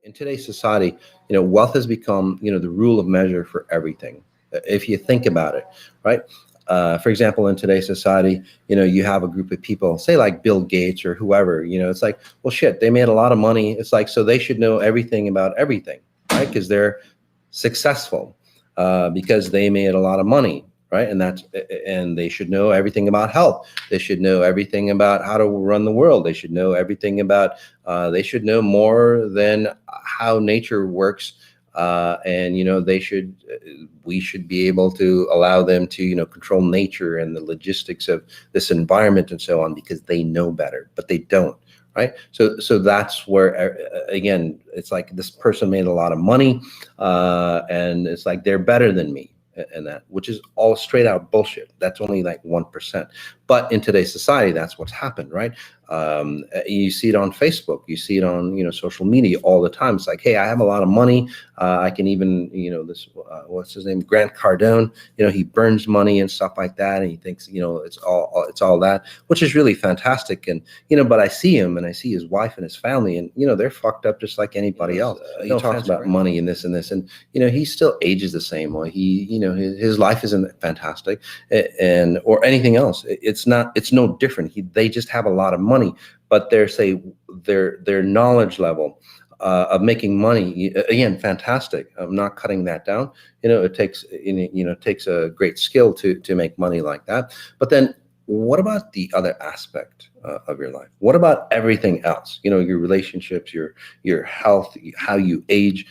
in today's society, wealth has become, the rule of measure for everything. If you think about it, right? For example, in today's society, you have a group of people, say like Bill Gates or whoever, it's like, well, shit, they made a lot of money. It's like, so they should know everything about everything, right? Because they're successful, because they made a lot of money, right? And they should know everything about health. They should know everything about how to run the world. They should know everything about, they should know more than how nature works. And we should be able to allow them to control nature and the logistics of this environment and so on, because they know better, but they don't, right? So that's where, again, it's like this person made a lot of money, and it's like they're better than me, and that, which is all straight out bullshit. That's only like 1%. But in today's society, that's what's happened, right? You see it on Facebook, you see it on social media all the time. It's like, hey, I have a lot of money. I can even this what's his name, Grant Cardone. He burns money and stuff like that, and he thinks it's all that, which is really fantastic. And but I see him and I see his wife and his family, and they're fucked up just like anybody else. He talks about money and this and this, and he still ages the same way. He his life isn't fantastic, and or anything else. It's no different. They just have a lot of money, but their knowledge level of making money, again, fantastic. I'm not cutting that down. It takes a great skill to make money like that. But then what about the other aspect of your life? What about everything else? Your relationships, your health, how you age,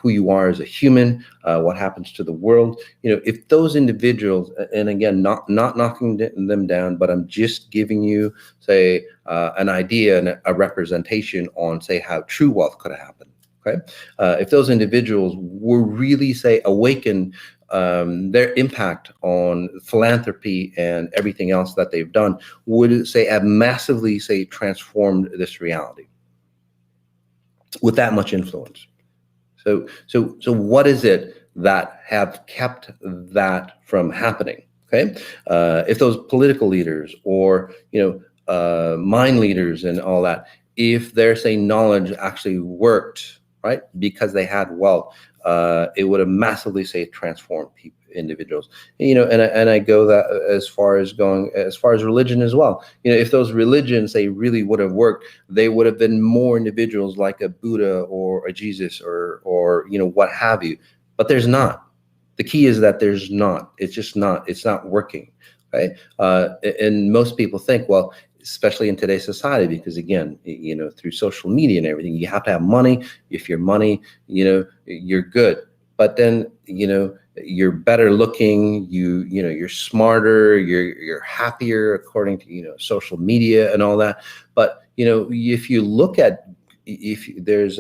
who you are as a human, what happens to the world. If those individuals, and again, not knocking them down, but I'm just giving you, say, an idea and a representation on, say, how true wealth could happen. Okay, if those individuals were really, say, awakened, their impact on philanthropy and everything else that they've done would, say, have massively, say, transformed this reality with that much influence. So what is it that have kept that from happening? Okay, if those political leaders or mind leaders and all that, if their, say, knowledge actually worked, right, because they had wealth, it would have massively, say, transformed individuals. And I go that as far as religion as well. If those religions, they really would have worked, they would have been more individuals like a Buddha or a Jesus or what have you. But there's not. The key is that there's not. It's just not. It's not working. Okay. And most people think, well, especially in today's society, because again, through social media and everything, you have to have money. If you're money, you're good. But then, you're better looking, you're smarter, you're happier according to, social media and all that. But, if you look at, if there's,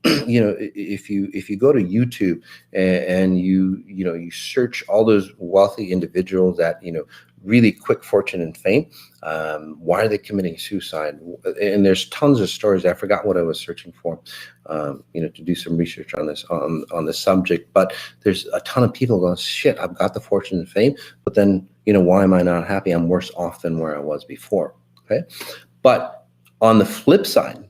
if you go to YouTube and you search all those wealthy individuals that, really quick fortune and fame, why are they committing suicide? And there's tons of stories. I forgot what I was searching for, to do some research on this, on this subject. But there's a ton of people going, shit, I've got the fortune and fame, but then, why am I not happy? I'm worse off than where I was before. Okay. But on the flip side,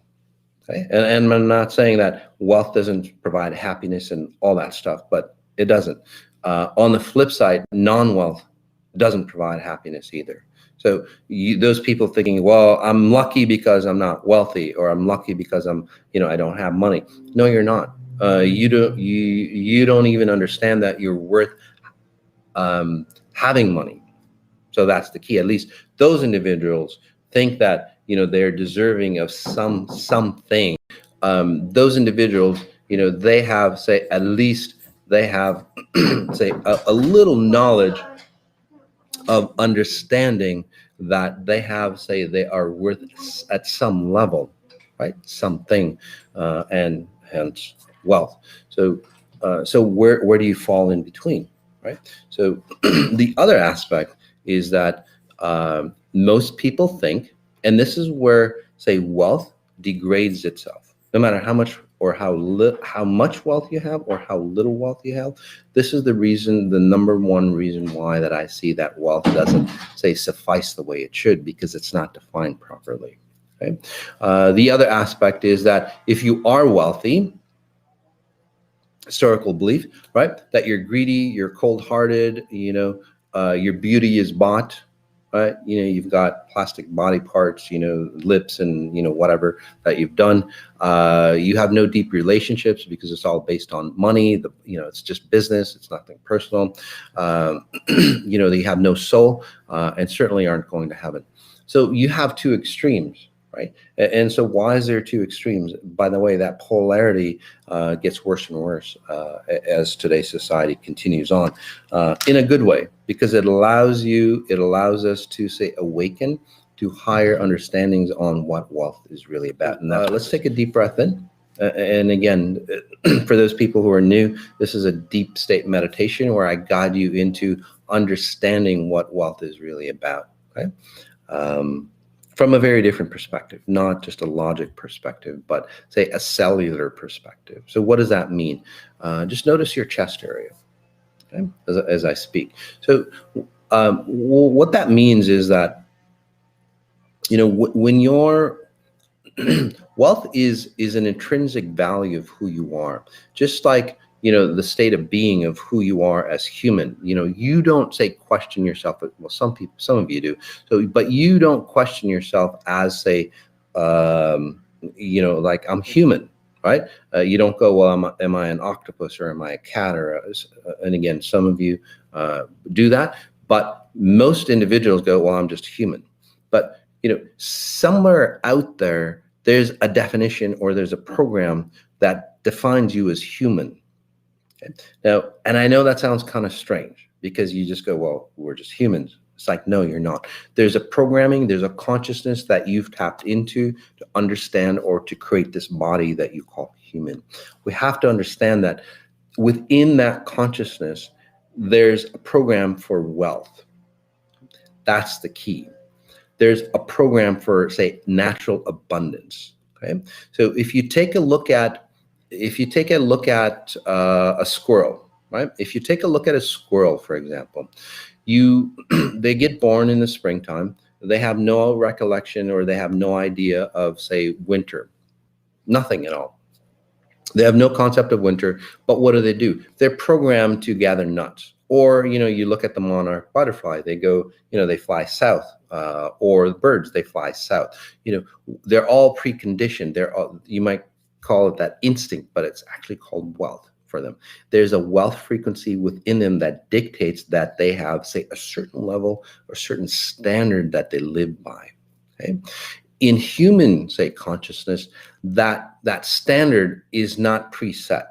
okay, and I'm not saying that wealth doesn't provide happiness and all that stuff, but it doesn't. On the flip side, non-wealth doesn't provide happiness either. So those people thinking, well, I'm lucky because I'm not wealthy, or I'm lucky because I'm, I don't have money. No, you're not. You don't even understand that you're worth having money. So that's the key. At least those individuals think that they're deserving of something. Those individuals, they have, say, at least they have say a little knowledge of understanding that they have, say, they are worth at some level, right? Something, and hence wealth. So where do you fall in between, right? So the other aspect is that most people think, and this is where, say, wealth degrades itself, no matter how much or how much wealth you have or how little wealth you have. This is the reason, the number one reason why that I see that wealth doesn't, say, suffice the way it should, because it's not defined properly. Okay. The other aspect is that if you are wealthy, historical belief, right? That you're greedy, you're cold-hearted, your beauty is bought, right? You've got plastic body parts, lips and, whatever that you've done. You have no deep relationships because it's all based on money. It's just business. It's nothing personal. They have no soul, and certainly aren't going to heaven. So you have two extremes, right? And so why is there two extremes? By the way, that polarity gets worse and worse as today's society continues on, in a good way, because it allows us to say awaken to higher understandings on what wealth is really about. And let's take a deep breath in. And again, for those people who are new, this is a deep state meditation where I guide you into understanding what wealth is really about. Okay. From a very different perspective, not just a logic perspective, but say a cellular perspective. So what does that mean? Just notice your chest area, okay, as I speak. So what that means is that, when you're wealth is an intrinsic value of who you are, just like the state of being of who you are as human. You don't say question yourself. Well, some of you do. So, but you don't question yourself as say, like I'm human, right? You don't go, well, am I an octopus or am I a cat? And again, some of you do that, but most individuals go, well, I'm just human. But somewhere out there, there's a definition or there's a program that defines you as human. Okay? Now, and I know that sounds kind of strange because you just go, well, we're just humans. It's like, no, you're not. There's a programming, there's a consciousness that you've tapped into to understand or to create this body that you call human. We have to understand that within that consciousness, there's a program for wealth. That's the key. There's a program for, say, natural abundance. Okay, so if you take a look at a squirrel, right? If you take a look at a squirrel, for example, they get born in the springtime. They have no recollection or they have no idea of, say, winter, nothing at all. They have no concept of winter, but what do? They're programmed to gather nuts. Or, you look at the monarch butterfly, they go, they fly south, or the birds, they fly south. They're all preconditioned. You might call it that instinct, but it's actually called wealth for them. There's a wealth frequency within them that dictates that they have, say, a certain level or certain standard that they live by. Okay. In human, say, consciousness, that standard is not preset.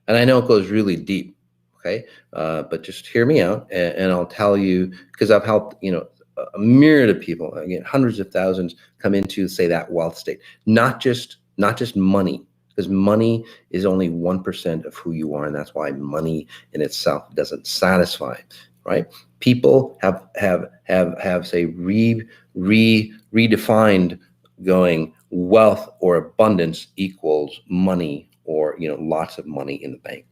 And I know it goes really deep, okay? But just hear me out, and I'll tell you, because I've helped, a myriad of people, again, hundreds of thousands come into, say, that wealth state. Not just money, because money is only 1% of who you are, and that's why money in itself doesn't satisfy, right? People have say redefined going wealth or abundance equals money or lots of money in the bank.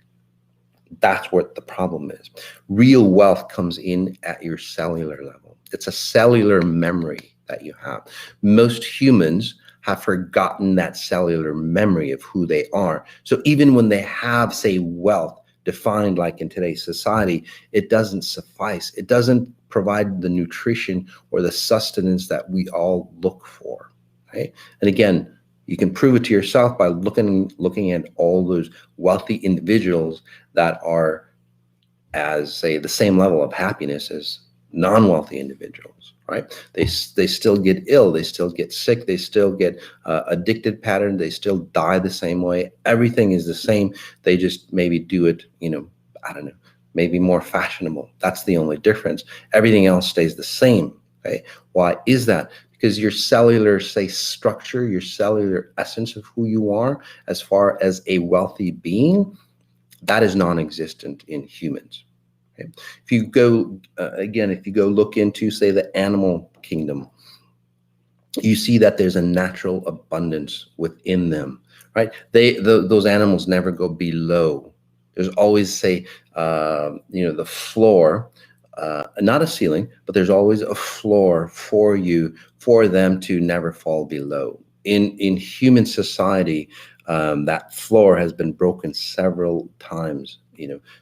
That's what the problem is. Real wealth comes in at your cellular level. It's a cellular memory that you have. Most humans have forgotten that cellular memory of who they are. So even when they have, say, wealth defined like in today's society, it doesn't suffice. It doesn't provide the nutrition or the sustenance that we all look for. Right? And again, you can prove it to yourself by looking at all those wealthy individuals that are as, say, the same level of happiness as non-wealthy individuals, right? They still get ill, they still get sick, they still get addicted pattern, they still die the same way. Everything is the same. They just maybe do it, I don't know, maybe more fashionable. That's the only difference. Everything else stays the same. Okay, why is that? Because your cellular, say, structure, your cellular essence of who you are, as far as a wealthy being, that is non-existent in humans. Okay? If you go, if you go look into, say, the animal kingdom, you see that there's a natural abundance within them, right? Those animals never go below. There's always, say, the floor, not a ceiling, but there's always a floor for them to never fall below. In human society, That floor has been broken several times,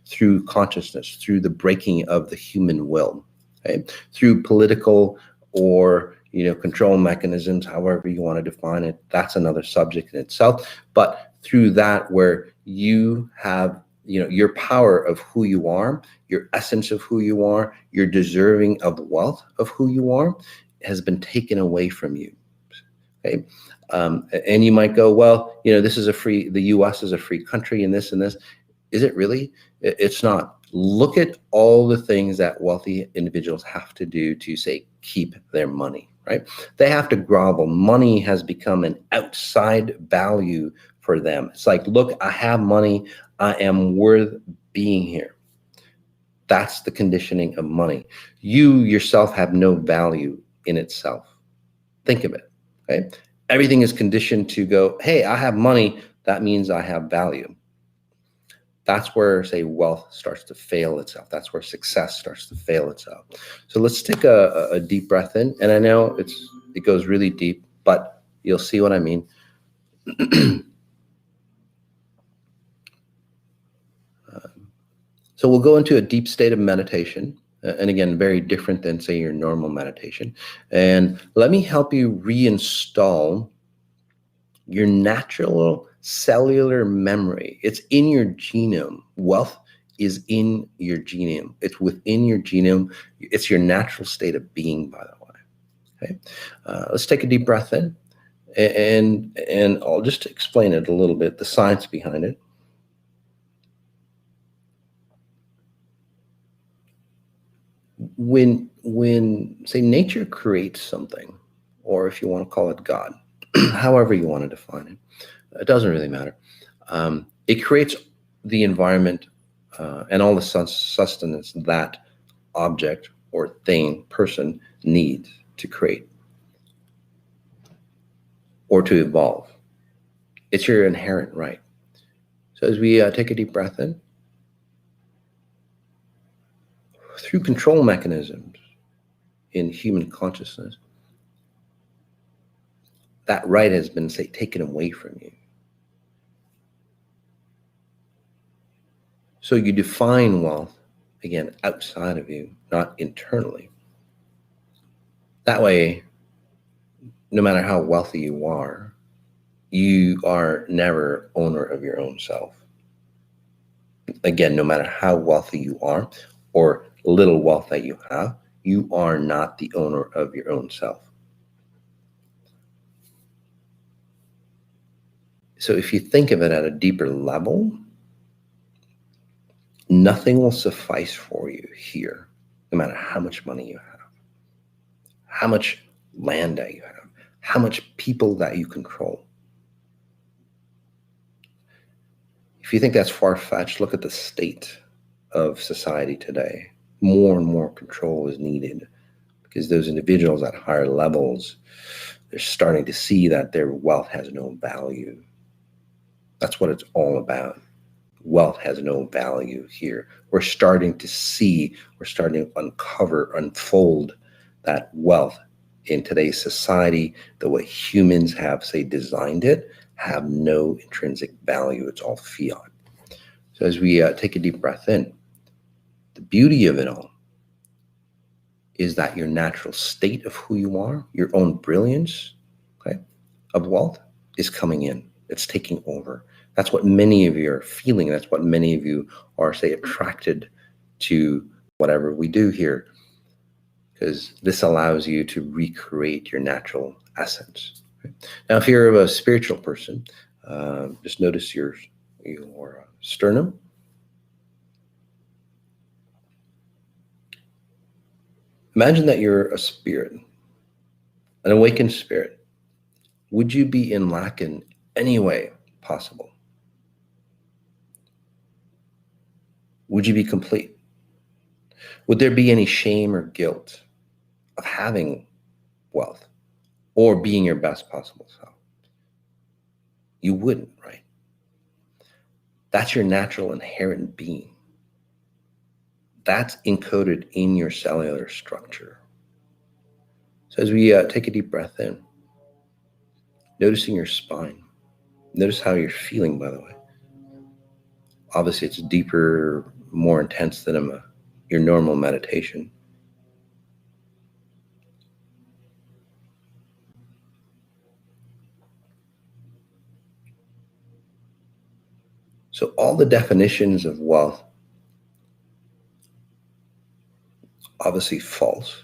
through consciousness, through the breaking of the human will, okay? Through political or control mechanisms, however you want to define it. That's another subject in itself. But through that, where you have your power of who you are, your essence of who you are, your deserving of wealth of who you are, has been taken away from you. Okay. And you might go, well, the US is a free country and this and this. Is it really? It's not. Look at all the things that wealthy individuals have to do to, say, keep their money, right? They have to grovel. Money has become an outside value for them. It's like, look, I have money. I am worth being here. That's the conditioning of money. You yourself have no value in itself. Think of it, okay? Everything is conditioned to go, hey, I have money. That means I have value. That's where, say, wealth starts to fail itself. That's where success starts to fail itself. So let's take a deep breath in. And I know it goes really deep, but you'll see what I mean. So we'll go into a deep state of meditation. And again, very different than, say, your normal meditation. And let me help you reinstall your natural cellular memory. It's in your genome. Wealth is in your genome. It's within your genome. It's your natural state of being, by the way. Okay. Let's take a deep breath in, and I'll just explain it a little bit, the science behind it. When say nature creates something, or if you want to call it God, however you want to define it, it doesn't really matter. It creates the environment and all the sustenance that object or thing, person needs to create or to evolve. It's your inherent right. So as we take a deep breath in, through control mechanisms in human consciousness, that right has been, say, taken away from you. So you define wealth, again, outside of you, not internally. That way, no matter how wealthy you are never owner of your own self. Again, no matter how wealthy you are or little wealth that you have, you are not the owner of your own self. So if you think of it at a deeper level, nothing will suffice for you here, no matter how much money you have, how much land that you have, how much people that you control. If you think that's far-fetched, look at the state of society today. More and more control is needed because those individuals at higher levels, they're starting to see that their wealth has no value. That's what it's all about. Wealth has no value here. We're starting to uncover, unfold that wealth in today's society, the way humans have, say, designed it, have no intrinsic value. It's all fiat. So as we take a deep breath in, the beauty of it all is that your natural state of who you are, your own brilliance, okay, of wealth is coming in. It's taking over. That's what many of you are feeling. That's what many of you are, say, attracted to whatever we do here, because this allows you to recreate your natural essence. Okay? Now, if you're a spiritual person, just notice your sternum. Imagine that you're a spirit, an awakened spirit. Would you be in lack in any way possible? Would you be complete? Would there be any shame or guilt of having wealth or being your best possible self? You wouldn't, right? That's your natural inherent being. That's encoded in your cellular structure. So as we take a deep breath in, noticing your spine, Notice how you're feeling, by the way. Obviously, it's deeper, more intense than your normal meditation. So all the definitions of wealth, obviously false.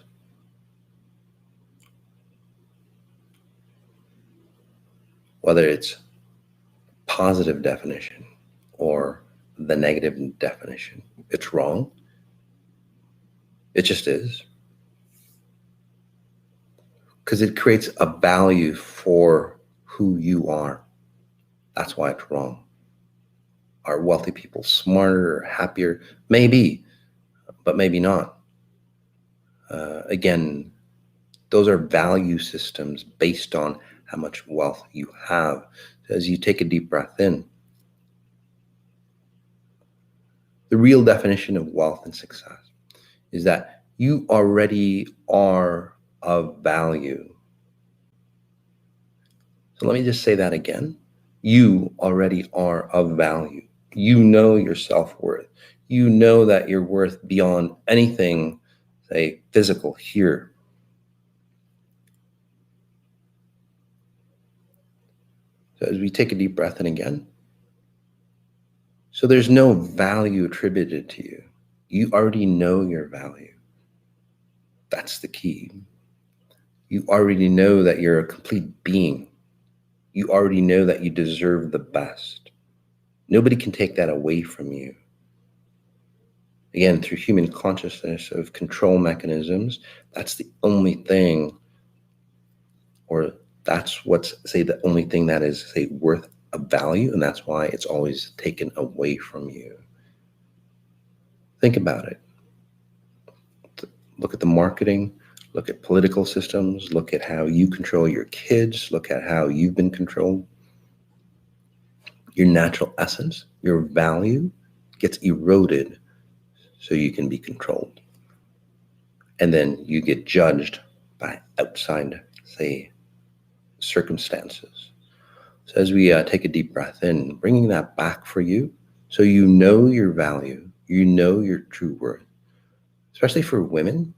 Whether it's positive definition or the negative definition, it's wrong. It just is. Because it creates a value for who you are. That's why it's wrong. Are wealthy people smarter or happier? Maybe, but maybe not. Again, those are value systems based on how much wealth you have. So as you take a deep breath in, the real definition of wealth and success is that you already are of value. So let me just say that again. You already are of value. You know your self-worth. You know that you're worth beyond anything, say, physical here. So as we take a deep breath in again, so there's no value attributed to you. You already know your value. That's the key. You already know that you're a complete being. You already know that you deserve the best. Nobody can take that away from you. Again, through human consciousness of control mechanisms, that's the only thing, or that's what's, say, the only thing that is, say, worth a value, and that's why it's always taken away from you. Think about it. Look at the marketing, look at political systems, look at how you control your kids, look at how you've been controlled. Your natural essence, your value gets eroded so you can be controlled. And then you get judged by outside, say, circumstances. So as we take a deep breath in, bringing that back for you, so you know your value, you know your true worth, especially for women.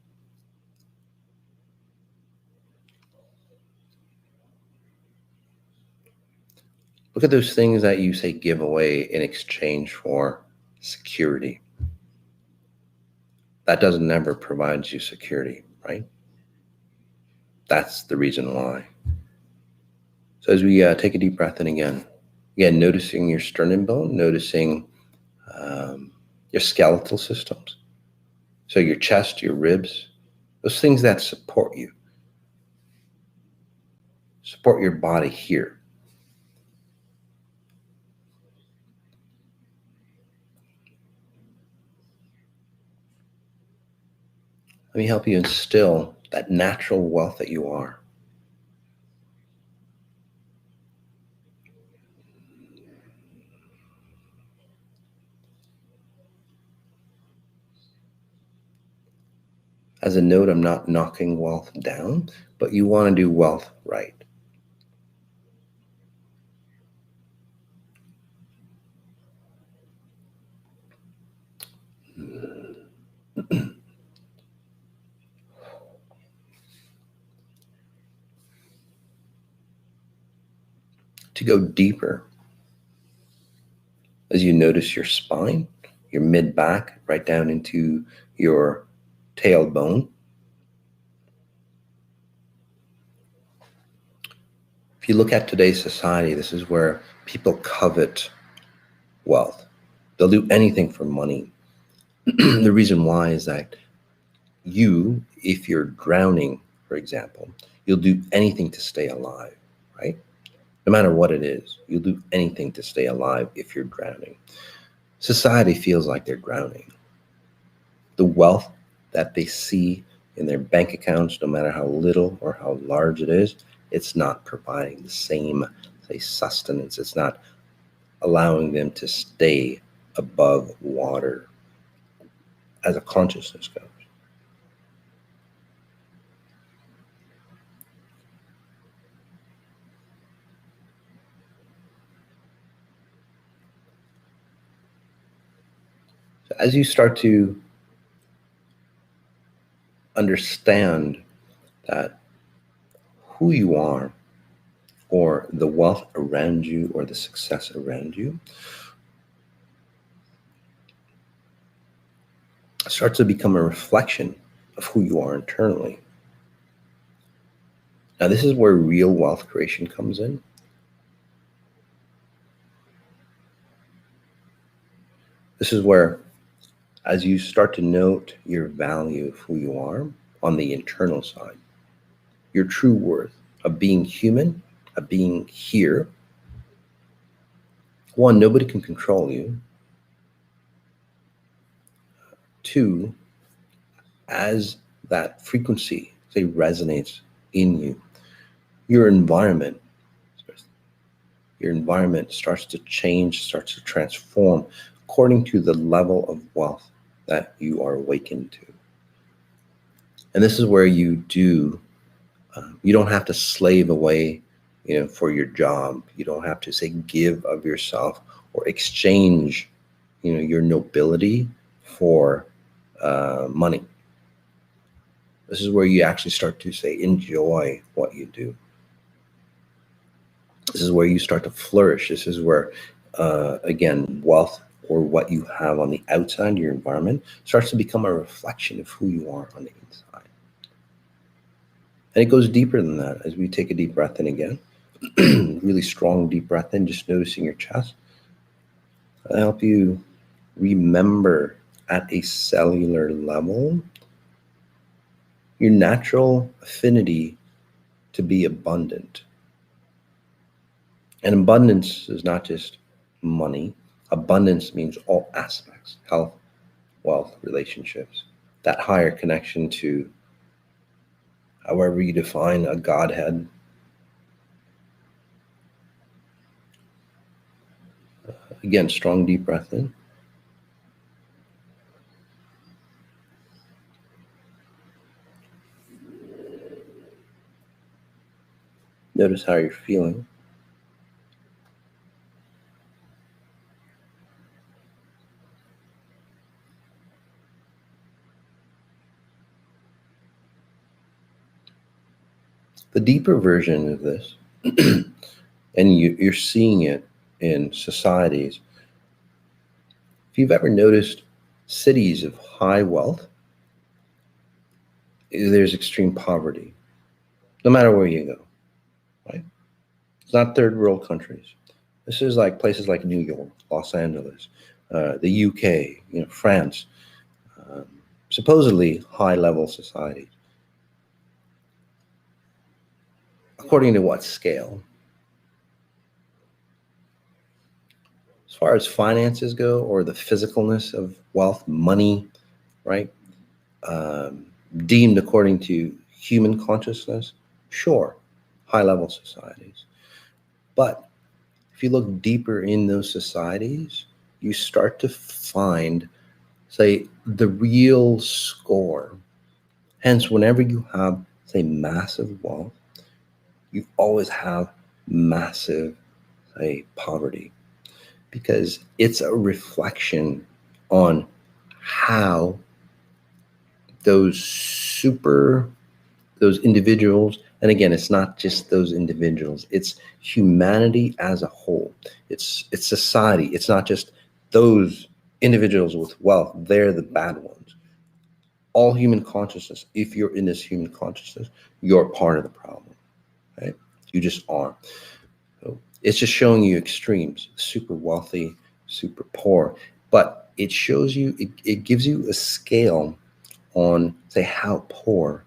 Look at those things that you, say, give away in exchange for security. That doesn't never provide you security, right? That's the reason why. So as we take a deep breath in again, noticing your sternum bone, noticing your skeletal systems. So your chest, your ribs, those things that support you, support your body here. Let me help you instill that natural wealth that you are. As a note, I'm not knocking wealth down, but you want to do wealth right. To go deeper, as you notice your spine, your mid-back, right down into your tailbone. If you look at today's society, this is where people covet wealth. They'll do anything for money. The reason why is that you, if you're drowning, for example, you'll do anything to stay alive, right? No matter what it is, you'll do anything to stay alive if you're drowning. Society feels like they're drowning. The wealth that they see in their bank accounts, no matter how little or how large it is, it's not providing the same, say, sustenance. It's not allowing them to stay above water as a consciousness goes. as you start to understand that who you are, or the wealth around you, or the success around you, starts to become a reflection of who you are internally. Now, this is where real wealth creation comes in. This is where, as you start to note your value of who you are on the internal side, your true worth of being human, of being here. One, nobody can control you. Two, as that frequency, say, resonates in you, your environment starts to change, starts to transform according to the level of wealth that you are awakened to. And this is where you don't have to slave away, for your job. You don't have to, say, give of yourself or exchange, your nobility for money. This is where you actually start to, say, enjoy what you do. This is where you start to flourish. This is where, again, wealth, or what you have on the outside, your environment, starts to become a reflection of who you are on the inside. And it goes deeper than that. As we take a deep breath in again, really strong deep breath in, just noticing your chest. I'll help you remember at a cellular level your natural affinity to be abundant. And abundance is not just money. Abundance means all aspects: health, wealth, relationships, that higher connection to however you define a Godhead. Again, strong deep breath in. Notice how you're feeling. The deeper version of this, and you're seeing it in societies. If you've ever noticed cities of high wealth, there's extreme poverty, no matter where you go, right? It's not third world countries. This is like places like New York, Los Angeles, the UK, France, supposedly high-level societies. According to what scale? As far as finances go, or the physicalness of wealth, money, right? Deemed according to human consciousness, sure, high-level societies. But if you look deeper in those societies, you start to find, say, the real score. Hence, whenever you have, say, massive wealth, you always have massive, say, poverty, because it's a reflection on how those individuals, and again, it's not just those individuals, it's humanity as a whole. It's society. It's not just those individuals with wealth. They're the bad ones. All human consciousness, if you're in this human consciousness, you're part of the problem, right? You just are. So it's just showing you extremes: super wealthy, super poor. But it shows you, it gives you a scale on, say, how poor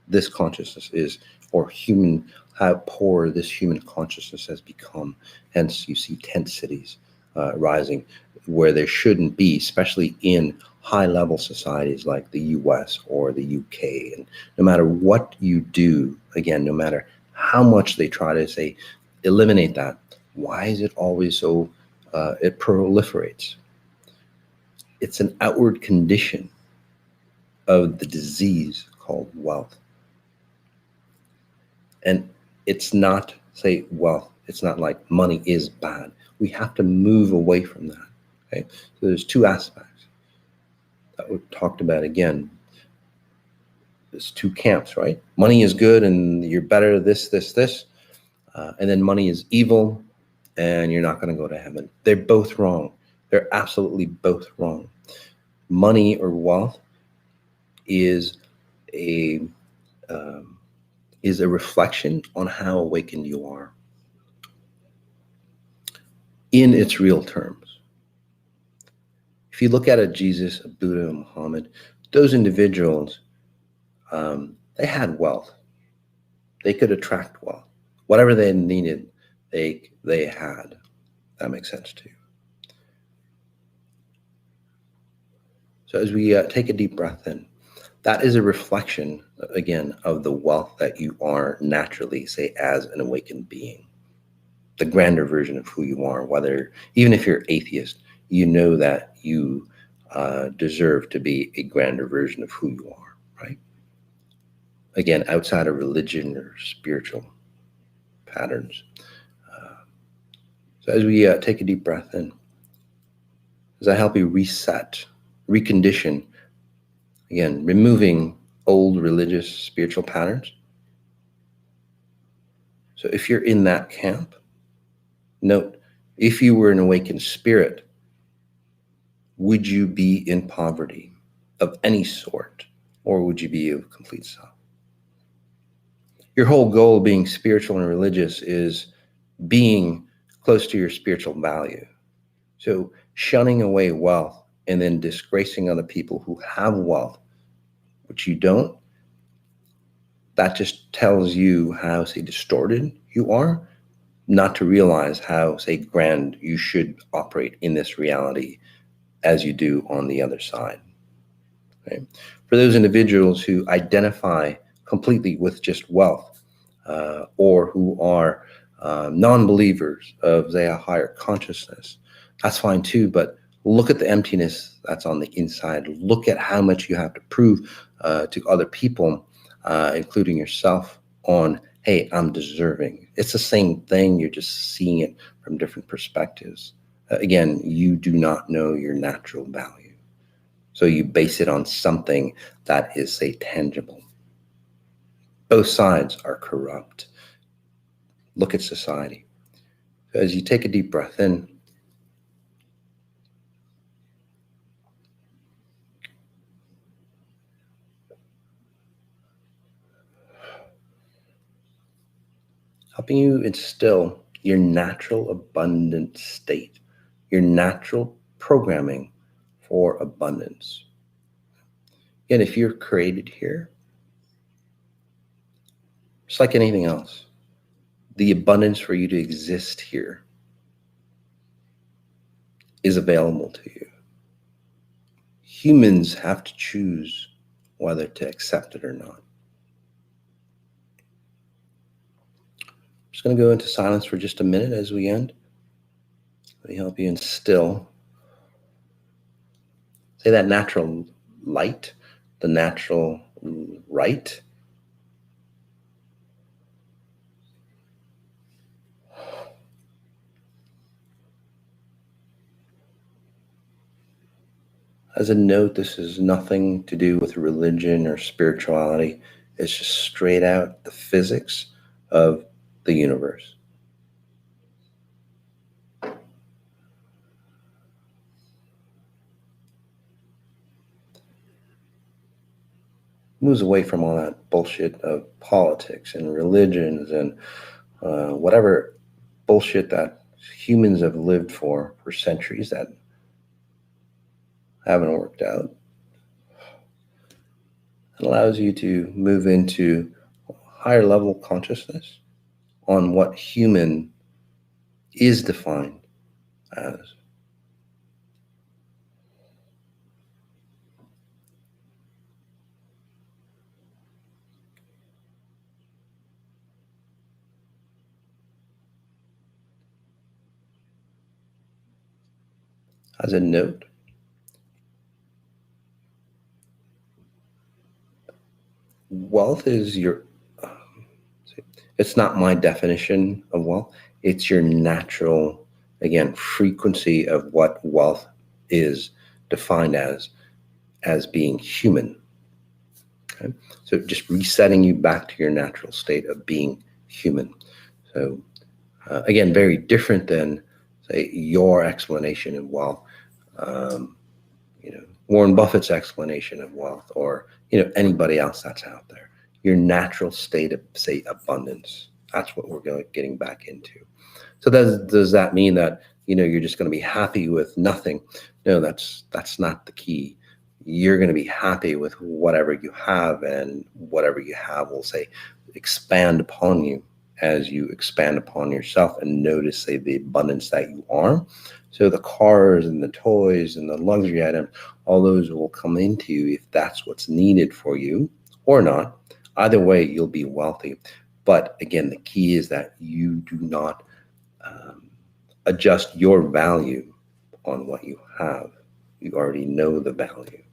this consciousness is, or how poor this human consciousness has become. Hence, you see tent cities rising where there shouldn't be, especially in high-level societies like the US or the UK. And no matter what you do, again, no matter how much they try to, say, eliminate that, why is it always so, it proliferates? It's an outward condition of the disease called wealth. And it's not, say, wealth. It's not like money is bad. We have to move away from that. Okay, so there's two aspects that we talked about again. There's two camps, right? Money is good and you're better this, and then money is evil and you're not going to go to heaven. They're both wrong. They're absolutely both wrong. Money or wealth is a reflection on how awakened you are in its real terms. If you look at a Jesus, a Buddha, a Muhammad, those individuals, they had wealth. They could attract wealth. Whatever they needed, they had. That makes sense to you. So as we take a deep breath in, that is a reflection, again, of the wealth that you are naturally, say, as an awakened being. The grander version of who you are, whether, even if you're atheist, you know that you deserve to be a grander version of who you are, right? Again, outside of religion or spiritual patterns. So as we take a deep breath in, does that help you reset, recondition, again, removing old religious spiritual patterns? So if you're in that camp, note, if you were an awakened spirit, would you be in poverty of any sort, or would you be of complete self? Your whole goal being spiritual and religious is being close to your spiritual value. So shunning away wealth and then disgracing other people who have wealth, which you don't, that just tells you how, say, distorted you are, not to realize how, say, grand you should operate in this reality as you do on the other side. Okay? For those individuals who identify completely with just wealth, or who are non-believers of, say, a higher consciousness, that's fine too, but look at the emptiness that's on the inside. Look at how much you have to prove to other people, including yourself, on, hey, I'm deserving. It's the same thing. You're just seeing it from different perspectives. Again, you do not know your natural value. So you base it on something that is, say, tangible. Both sides are corrupt. Look at society. As you take a deep breath in, helping you instill your natural abundant state, your natural programming for abundance. And if you're created here, just like anything else, the abundance for you to exist here is available to you. Humans have to choose whether to accept it or not. I'm just going to go into silence for just a minute as we end. Let me help you instill, say, that natural light, the natural right. As a note, this is nothing to do with religion or spirituality. It's just straight out the physics of the universe. Moves away from all that bullshit of politics and religions and whatever bullshit that humans have lived for centuries that haven't worked out. It allows you to move into higher level consciousness on what human is defined as. As a note, wealth is it's not my definition of wealth. It's your natural, again, frequency of what wealth is defined as being human. Okay? So just resetting you back to your natural state of being human. So again, very different than, say, your explanation of wealth, um, Warren Buffett's explanation of wealth, or anybody else that's out there. Your natural state of, say, abundance. That's what we're getting back into. So does that mean that you're just going to be happy with nothing? No, that's not the key. You're going to be happy with whatever you have, and whatever you have will, say, expand upon you as you expand upon yourself and notice, say, the abundance that you are. So the cars and the toys and the luxury items, all those will come into you if that's what's needed for you or not. Either way, you'll be wealthy. But again, the key is that you do not adjust your value on what you have. You already know the value.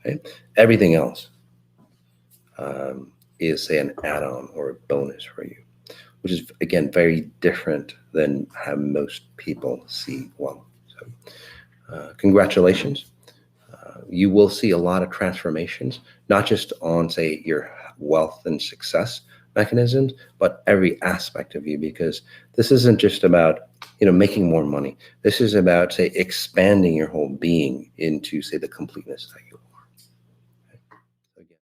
Okay? Everything else is, say, an add-on or a bonus for you, which is, again, very different than how most people see wealth. So congratulations. You will see a lot of transformations, not just on, say, your wealth and success mechanisms, but every aspect of you, because this isn't just about making more money. This is about, say, expanding your whole being into, say, the completeness that you